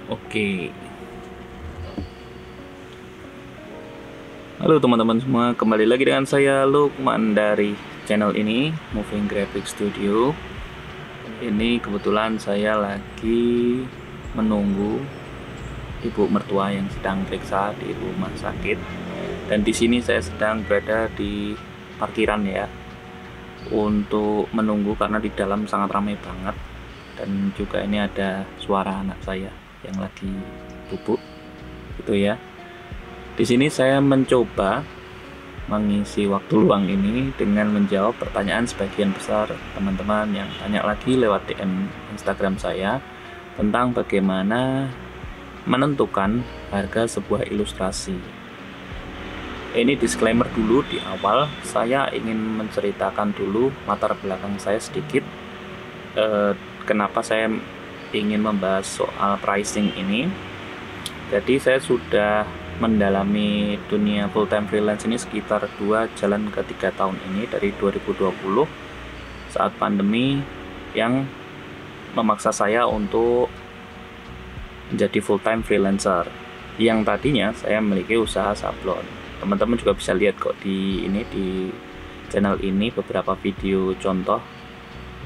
Oke, halo teman-teman semua, kembali lagi dengan saya Lukman dari channel ini, Moving Graphic Studio. Ini kebetulan saya lagi menunggu ibu mertua yang sedang periksa di rumah sakit, dan di sini saya sedang berada di parkiran ya, untuk menunggu karena di dalam sangat ramai banget, dan juga ini ada suara anak saya yang lagi bubuk, gitu ya. Di sini saya mencoba mengisi waktu luang ini dengan menjawab pertanyaan sebagian besar teman-teman yang tanya lagi lewat DM Instagram saya tentang bagaimana menentukan harga sebuah ilustrasi. Ini disclaimer dulu di awal, saya ingin menceritakan dulu latar belakang saya sedikit. Kenapa saya ingin membahas soal pricing ini. Jadi saya sudah mendalami dunia full time freelance ini sekitar 2 jalan ke 3 tahun ini, dari 2020 saat pandemi yang memaksa saya untuk menjadi full time freelancer, yang tadinya saya memiliki usaha sablon. Teman-teman juga bisa lihat kok di channel ini beberapa video contoh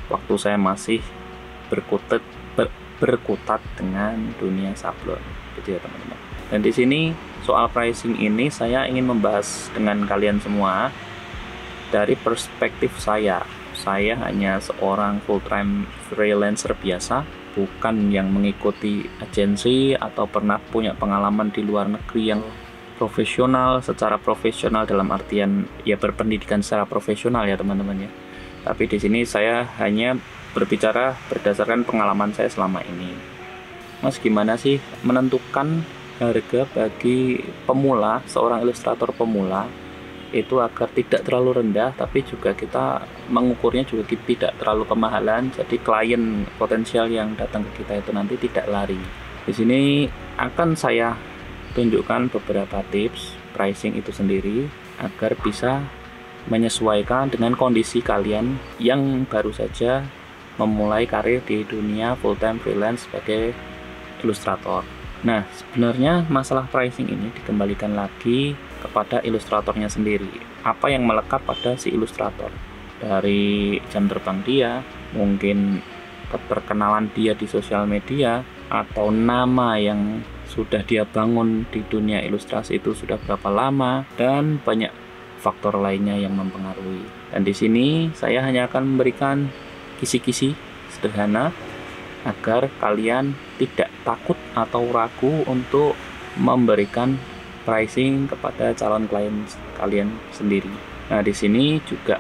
waktu saya masih berkutat dengan dunia sablon, gitu ya teman-teman. Dan di sini soal pricing ini saya ingin membahas dengan kalian semua dari perspektif saya. Saya hanya seorang full time freelancer biasa, bukan yang mengikuti agensi atau pernah punya pengalaman di luar negeri yang secara profesional dalam artian ya berpendidikan secara profesional ya teman-teman ya. Tapi di sini saya hanya berbicara berdasarkan pengalaman saya selama ini. Mas, gimana sih menentukan harga bagi pemula, seorang ilustrator pemula itu agar tidak terlalu rendah, tapi juga kita mengukurnya juga tidak terlalu kemahalan, jadi klien potensial yang datang ke kita itu nanti tidak lari. Di sini akan saya tunjukkan beberapa tips pricing itu sendiri agar bisa menyesuaikan dengan kondisi kalian yang baru saja memulai karir di dunia full time freelance sebagai ilustrator. Nah, sebenarnya masalah pricing ini dikembalikan lagi kepada ilustratornya sendiri. Apa yang melekat pada si ilustrator? Dari jam terbang dia, mungkin keterkenalan dia di sosial media, atau nama yang sudah dia bangun di dunia ilustrasi itu sudah berapa lama, dan banyak faktor lainnya yang mempengaruhi. Dan di sini saya hanya akan memberikan kisi-kisi sederhana agar kalian tidak takut atau ragu untuk memberikan pricing kepada calon klien kalian sendiri. Nah, di sini juga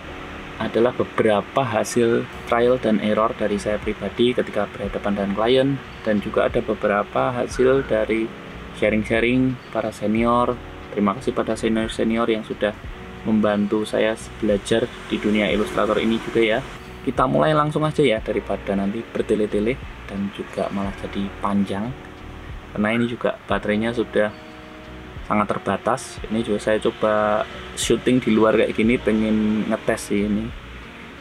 adalah beberapa hasil trial dan error dari saya pribadi ketika berhadapan dengan klien, dan juga ada beberapa hasil dari sharing-sharing para senior. Terima kasih pada senior-senior yang sudah membantu saya belajar di dunia ilustrator ini juga ya. Kita mulai langsung aja ya, daripada nanti bertele-tele dan juga malah jadi panjang, karena ini juga baterainya sudah sangat terbatas. Ini juga saya coba syuting di luar kayak gini, pengen ngetes sih ini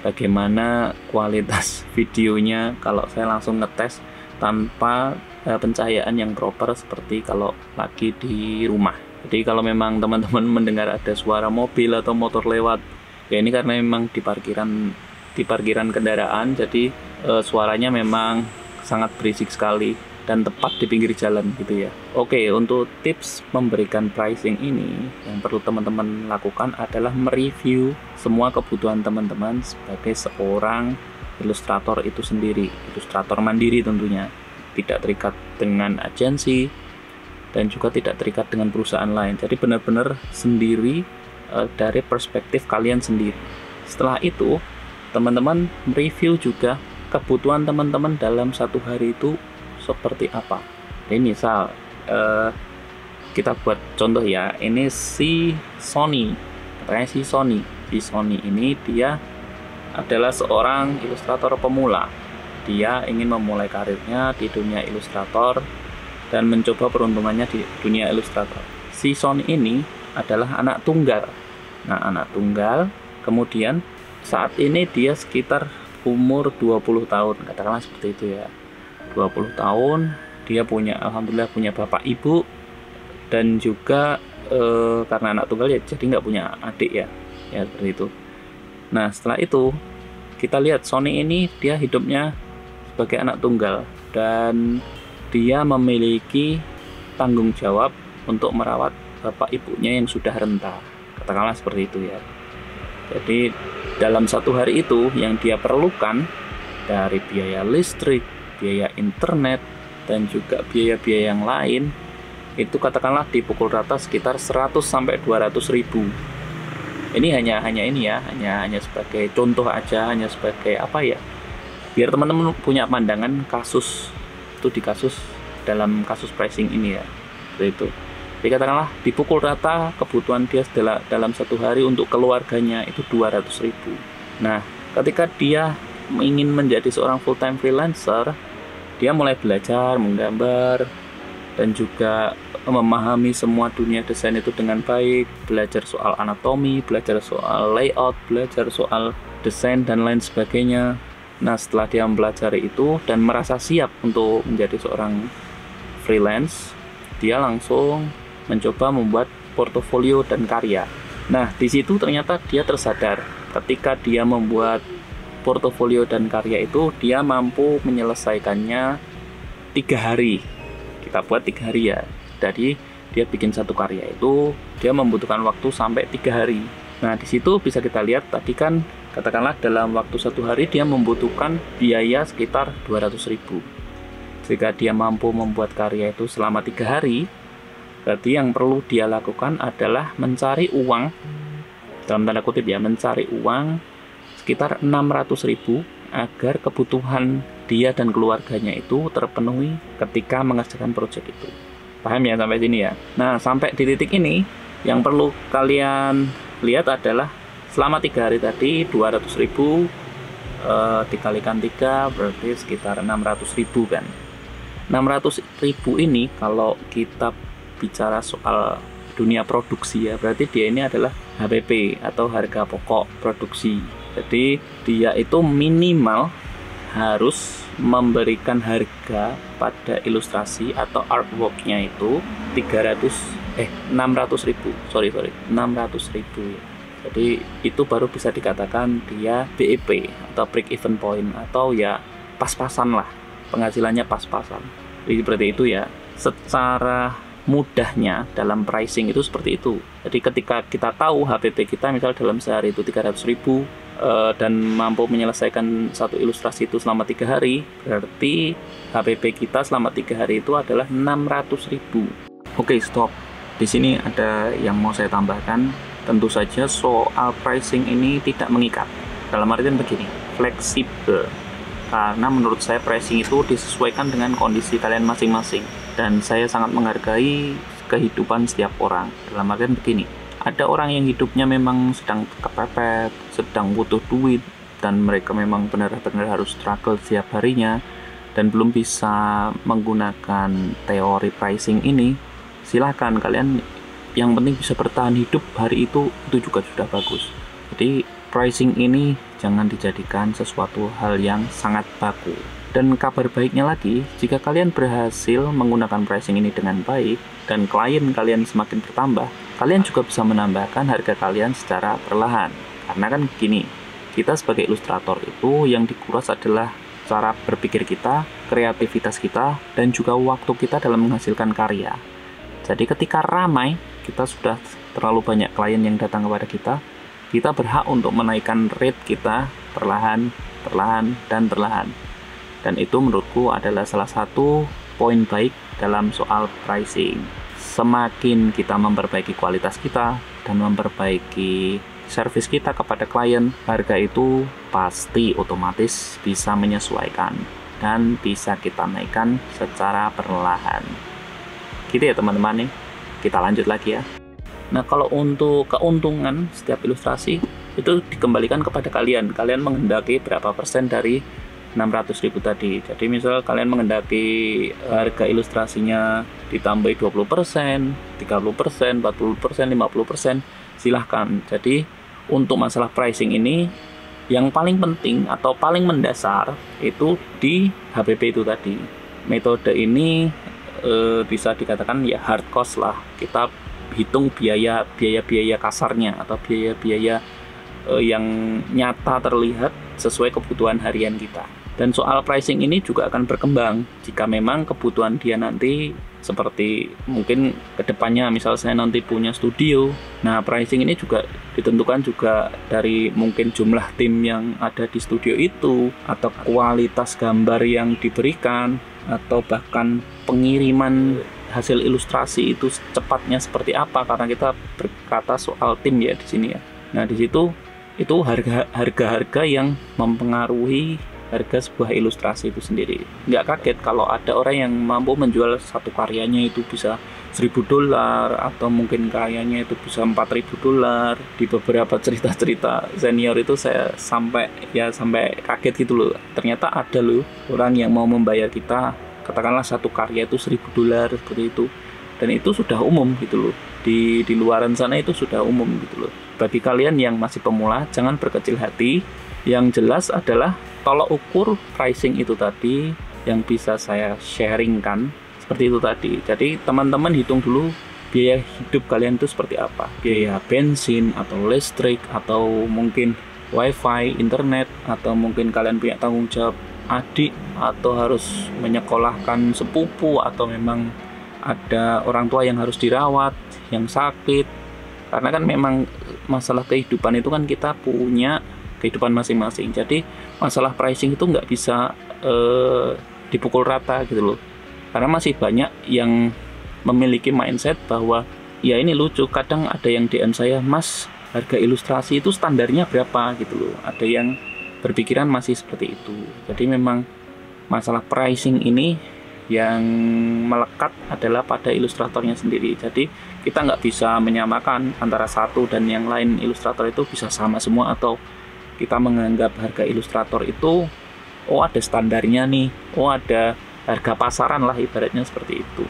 bagaimana kualitas videonya kalau saya langsung ngetes tanpa pencahayaan yang proper seperti kalau lagi di rumah. Jadi kalau memang teman-teman mendengar ada suara mobil atau motor lewat, ya ini karena memang di parkiran kendaraan, jadi suaranya memang sangat berisik sekali dan tepat di pinggir jalan gitu ya. Oke, untuk tips memberikan pricing ini yang perlu teman-teman lakukan adalah mereview semua kebutuhan teman-teman sebagai seorang ilustrator itu sendiri, ilustrator mandiri tentunya, tidak terikat dengan agensi dan juga tidak terikat dengan perusahaan lain. Jadi benar-benar sendiri dari perspektif kalian sendiri. Setelah itu teman-teman mereview juga kebutuhan teman-teman dalam satu hari itu seperti apa. Ini misal kita buat contoh ya, ini si Sony, katanya si Sony ini dia adalah seorang ilustrator pemula. Dia ingin memulai karirnya di dunia ilustrator dan mencoba peruntungannya di dunia ilustrator. Si Sony ini adalah anak tunggal. Nah, anak tunggal, kemudian saat ini dia sekitar umur 20 tahun, katakanlah seperti itu ya. 20 tahun, dia alhamdulillah punya bapak ibu, dan juga karena anak tunggal ya jadi nggak punya adik ya seperti itu. Nah setelah itu kita lihat Sony ini dia hidupnya sebagai anak tunggal dan dia memiliki tanggung jawab untuk merawat bapak ibunya yang sudah renta, katakanlah seperti itu ya. Jadi dalam satu hari itu yang dia perlukan dari biaya listrik, biaya internet, dan juga biaya-biaya yang lain itu katakanlah dipukul rata sekitar 100 sampai 200 ribu. Ini hanya ini ya, hanya sebagai contoh aja, hanya sebagai apa ya, biar teman-teman punya pandangan kasus itu di dalam kasus pricing ini ya, seperti itu. Jadi katakanlah dipukul rata kebutuhan dia dalam satu hari untuk keluarganya itu 200 ribu. Nah ketika dia ingin menjadi seorang full time freelancer, dia mulai belajar menggambar dan juga memahami semua dunia desain itu dengan baik, belajar soal anatomi, belajar soal layout, belajar soal desain dan lain sebagainya. Nah setelah dia mempelajari itu dan merasa siap untuk menjadi seorang freelance, dia langsung mencoba membuat portofolio dan karya. Nah di situ ternyata dia tersadar ketika dia membuat portofolio dan karya itu dia mampu menyelesaikannya 3 hari. Kita buat 3 hari ya. Jadi dia bikin satu karya itu dia membutuhkan waktu sampai 3 hari. Nah di situ bisa kita lihat tadi kan katakanlah dalam waktu 1 hari dia membutuhkan biaya sekitar 200 ribu. Jika dia mampu membuat karya itu selama 3 hari, berarti yang perlu dia lakukan adalah mencari uang, dalam tanda kutip ya, mencari uang sekitar 600 ribu agar kebutuhan dia dan keluarganya itu terpenuhi ketika mengerjakan proyek itu. Paham ya sampai sini ya? Nah sampai di titik ini yang perlu kalian lihat adalah selama 3 hari tadi 200 ribu dikalikan 3 berarti sekitar 600 ribu kan. 600 ribu ini kalau kita bicara soal dunia produksi ya, berarti dia ini adalah HPP atau harga pokok produksi. Jadi dia itu minimal harus memberikan harga pada ilustrasi atau artworknya itu 600 ribu, 600 ribu ya. Jadi itu baru bisa dikatakan dia BEP atau break even point, atau ya pas-pasan lah, penghasilannya pas-pasan. Jadi seperti itu ya, secara mudahnya dalam pricing itu seperti itu. Jadi ketika kita tahu HPP kita misal dalam sehari itu 300 ribu dan mampu menyelesaikan satu ilustrasi itu selama 3 hari, berarti HPP kita selama 3 hari itu adalah 600 ribu. Oke, stop. Di sini ada yang mau saya tambahkan. Tentu saja soal pricing ini tidak mengikat. Dalam artian begini, fleksibel. Karena menurut saya pricing itu disesuaikan dengan kondisi kalian masing-masing. Dan saya sangat menghargai kehidupan setiap orang. Dalam artian begini, ada orang yang hidupnya memang sedang kepepet, sedang butuh duit, dan mereka memang benar-benar harus struggle setiap harinya, dan belum bisa menggunakan teori pricing ini. Silahkan kalian, yang penting bisa bertahan hidup hari itu juga sudah bagus. Jadi pricing ini jangan dijadikan sesuatu hal yang sangat baku. Dan kabar baiknya lagi, jika kalian berhasil menggunakan pricing ini dengan baik dan klien kalian semakin bertambah, kalian juga bisa menambahkan harga kalian secara perlahan. Karena kan gini, kita sebagai ilustrator itu yang dikuras adalah cara berpikir kita, kreativitas kita, dan juga waktu kita dalam menghasilkan karya. Jadi ketika ramai, kita sudah terlalu banyak klien yang datang kepada kita berhak untuk menaikkan rate kita perlahan, dan perlahan. Dan itu menurutku adalah salah satu poin baik dalam soal pricing. Semakin kita memperbaiki kualitas kita dan memperbaiki service kita kepada klien, harga itu pasti otomatis bisa menyesuaikan dan bisa kita naikkan secara perlahan. Gitu ya teman-teman nih. Kita lanjut lagi ya. Nah kalau untuk keuntungan setiap ilustrasi itu dikembalikan kepada kalian. Kalian menghendaki berapa persen dari 600 ribu tadi. Jadi misal kalian menghendaki harga ilustrasinya ditambahi 20%, 30%, 40%, 50%, silahkan. Jadi untuk masalah pricing ini yang paling penting atau paling mendasar itu di HPP itu tadi. metode ini bisa dikatakan ya hard cost lah. Kita hitung biaya kasarnya atau biaya yang nyata terlihat sesuai kebutuhan harian kita. Dan soal pricing ini juga akan berkembang jika memang kebutuhan dia nanti seperti mungkin kedepannya, misal saya nanti punya studio. Nah, pricing ini juga ditentukan juga dari mungkin jumlah tim yang ada di studio itu, atau kualitas gambar yang diberikan, atau bahkan pengiriman hasil ilustrasi itu cepatnya seperti apa, karena kita berkata soal tim ya di sini ya. Nah, di situ itu harga-harga yang mempengaruhi harga sebuah ilustrasi itu sendiri. Nggak kaget kalau ada orang yang mampu menjual satu karyanya itu bisa $1.000, atau mungkin karyanya itu bisa $4.000. Di beberapa cerita-cerita senior itu saya sampai kaget gitu loh. Ternyata ada loh orang yang mau membayar kita, katakanlah satu karya itu $1.000 seperti itu. Dan itu sudah umum gitu loh. Di luaran sana itu sudah umum gitu loh. Bagi kalian yang masih pemula, jangan berkecil hati. Yang jelas adalah tolok ukur pricing itu tadi yang bisa saya sharingkan seperti itu tadi. Jadi teman-teman hitung dulu biaya hidup kalian itu seperti apa. Biaya bensin atau listrik, atau mungkin wifi, internet, atau mungkin kalian punya tanggung jawab adik, atau harus menyekolahkan sepupu, atau memang ada orang tua yang harus dirawat, yang sakit. Karena kan memang masalah kehidupan itu kan kita punya kehidupan masing-masing. Jadi masalah pricing itu nggak bisa dipukul rata gitu loh. Karena masih banyak yang memiliki mindset bahwa ya ini lucu, kadang ada yang DM saya, "Mas, harga ilustrasi itu standarnya berapa?" gitu loh. Ada yang berpikiran masih seperti itu. Jadi memang masalah pricing ini yang melekat adalah pada ilustratornya sendiri. Jadi kita nggak bisa menyamakan antara satu dan yang lain ilustrator itu bisa sama semua, atau kita menganggap harga ilustrator itu ada standarnya nih, ada harga pasaran lah, ibaratnya seperti itu.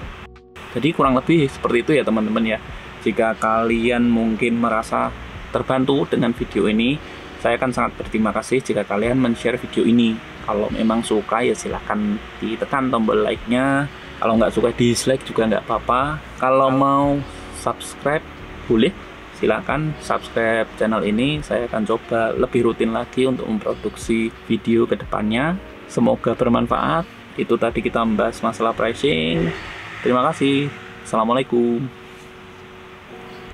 Jadi kurang lebih seperti itu ya teman-teman ya. Jika kalian mungkin merasa terbantu dengan video ini, saya akan sangat berterima kasih jika kalian men-share video ini. Kalau memang suka ya silahkan ditekan tombol like-nya. Kalau nggak suka dislike juga nggak apa-apa. Kalau mau subscribe boleh, silakan subscribe channel ini. Saya akan coba lebih rutin lagi untuk memproduksi video ke depannya. Semoga bermanfaat. Itu tadi kita membahas masalah pricing. Terima kasih. Assalamualaikum.